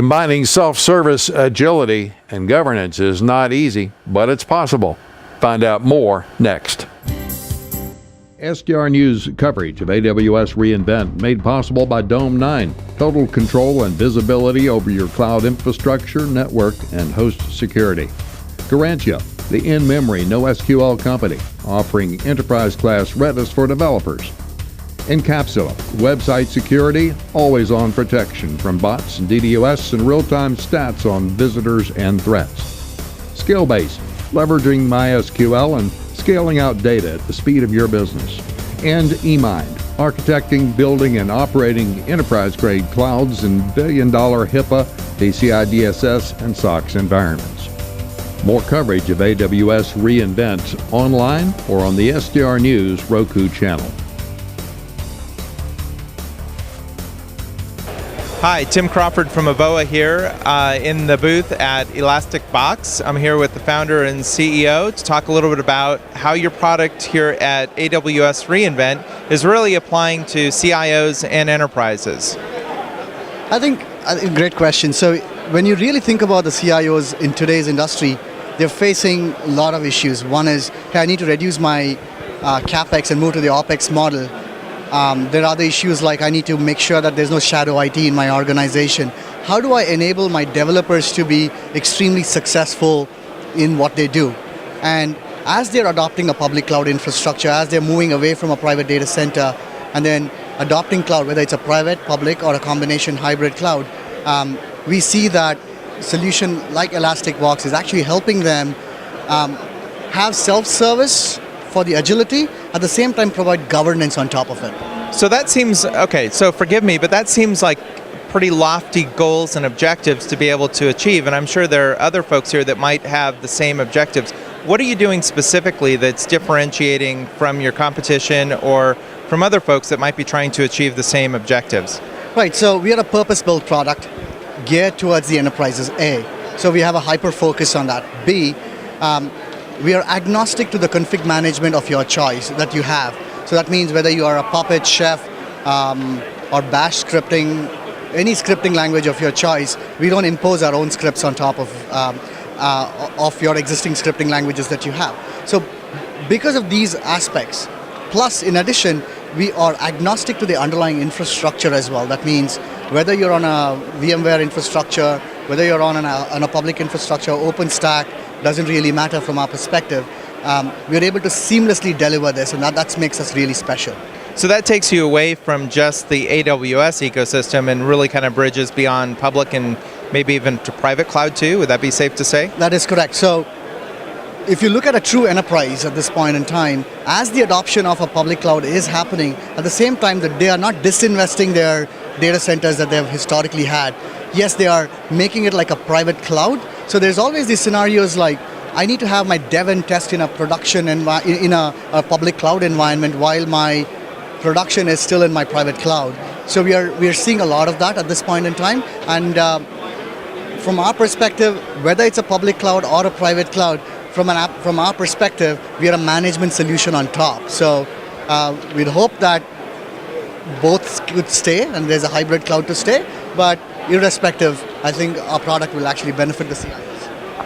Combining self-service, agility, and governance is not easy, but it's possible. Find out more next. SDR News coverage of AWS reInvent made possible by Dome9. Total control and visibility over your cloud infrastructure, network, and host security. Garantia, the in-memory NoSQL company, offering enterprise-class Redis for developers. Encapsula, website security, always-on protection from bots and DDoS and real-time stats on visitors and threats. Skillbase, leveraging MySQL and scaling out data at the speed of your business. And eMind, architecting, building, and operating enterprise-grade clouds in billion-dollar HIPAA, PCI DSS, and SOX environments. More coverage of AWS reInvent online or on the SDR News Roku channel. Hi, Tim Crawford from AVOA here in the booth at Elasticbox. I'm here with the founder and CEO to talk a little bit about how your product here at AWS reInvent is really applying to CIOs and enterprises. I think great question. So when you really think about the CIOs in today's industry, they're facing a lot of issues. One is, hey, I need to reduce my CapEx and move to the OpEx model. There are other issues like I need to make sure that there's no shadow IT in my organization. How do I enable my developers to be extremely successful in what they do? And as they're adopting a public cloud infrastructure, as they're moving away from a private data center and then adopting cloud, whether it's a private, public, or a combination hybrid cloud, we see that solution like Elasticbox is actually helping them have self-service for the agility, at the same time provide governance on top of it. So that seems, okay, so forgive me, but that seems like pretty lofty goals and objectives to be able to achieve, and I'm sure there are other folks here that might have the same objectives. What are you doing specifically that's differentiating from your competition or from other folks that might be trying to achieve the same objectives? Right, so we are a purpose-built product geared towards the enterprises, A. So we have a hyper-focus on that. B, we are agnostic to the config management of your choice that you have. So that means whether you are a Puppet, Chef, or Bash scripting, any scripting language of your choice, we don't impose our own scripts on top of your existing scripting languages that you have. So because of these aspects, plus in addition, we are agnostic to the underlying infrastructure as well. That means whether you're on a VMware infrastructure, whether you're on a public infrastructure, Openstack, doesn't really matter from our perspective. We're able to seamlessly deliver this, and that makes us really special. So that takes you away from just the AWS ecosystem and really kind of bridges beyond public and maybe even to private cloud too? Would that be safe to say? That is correct. So if you look at a true enterprise at this point in time, as the adoption of a public cloud is happening, at the same time that they are not disinvesting their data centers that they've historically had. Yes, they are making it like a private cloud. So there's always these scenarios like, I need to have my dev and test in a production in a public cloud environment while my production is still in my private cloud. So we are seeing a lot of that at this point in time. And from our perspective, whether it's a public cloud or a private cloud, from our perspective, we are a management solution on top. So we'd hope that both could stay, and there's a hybrid cloud to stay. But irrespective, I think our product will actually benefit the CIOs.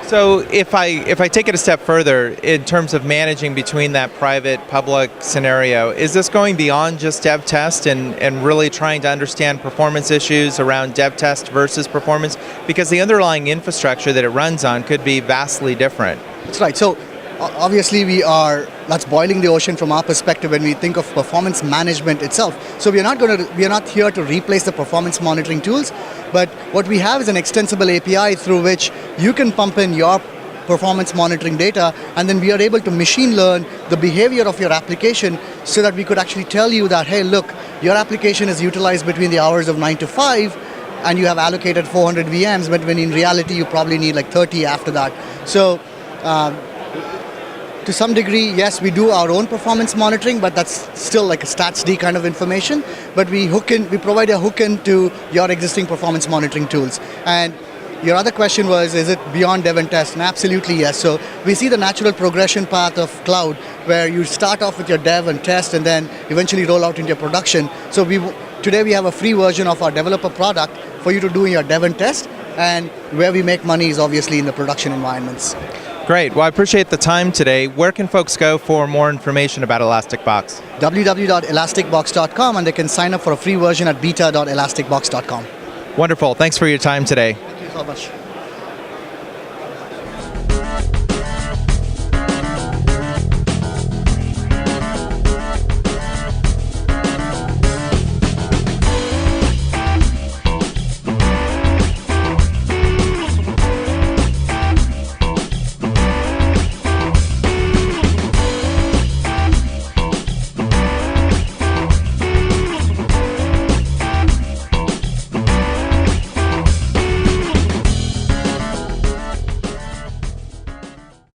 So if I take it a step further in terms of managing between that private-public scenario, is this going beyond just dev test and really trying to understand performance issues around dev test versus performance? Because the underlying infrastructure that it runs on could be vastly different. That's right. So obviously that's boiling the ocean from our perspective when we think of performance management itself. So we are not here to replace the performance monitoring tools, but what we have is an extensible API through which you can pump in your performance monitoring data, and then we are able to machine learn the behavior of your application so that we could actually tell you that, hey, look, your application is utilized between the hours of 9 to 5, and you have allocated 400 VMs, but when in reality you probably need like 30 after that. So to some degree, yes, we do our own performance monitoring, but that's still like a StatsD kind of information. But we provide a hook into your existing performance monitoring tools. And your other question was, is it beyond dev and test? And absolutely yes. So we see the natural progression path of cloud, where you start off with your dev and test, and then eventually roll out into your production. So today we have a free version of our developer product for you to do in your dev and test. and where we make money is obviously in the production environments. Great. Well, I appreciate the time today. Where can folks go for more information about Elasticbox? www.elasticbox.com, and they can sign up for a free version at beta.elasticbox.com. Wonderful. Thanks for your time today. Thank you so much.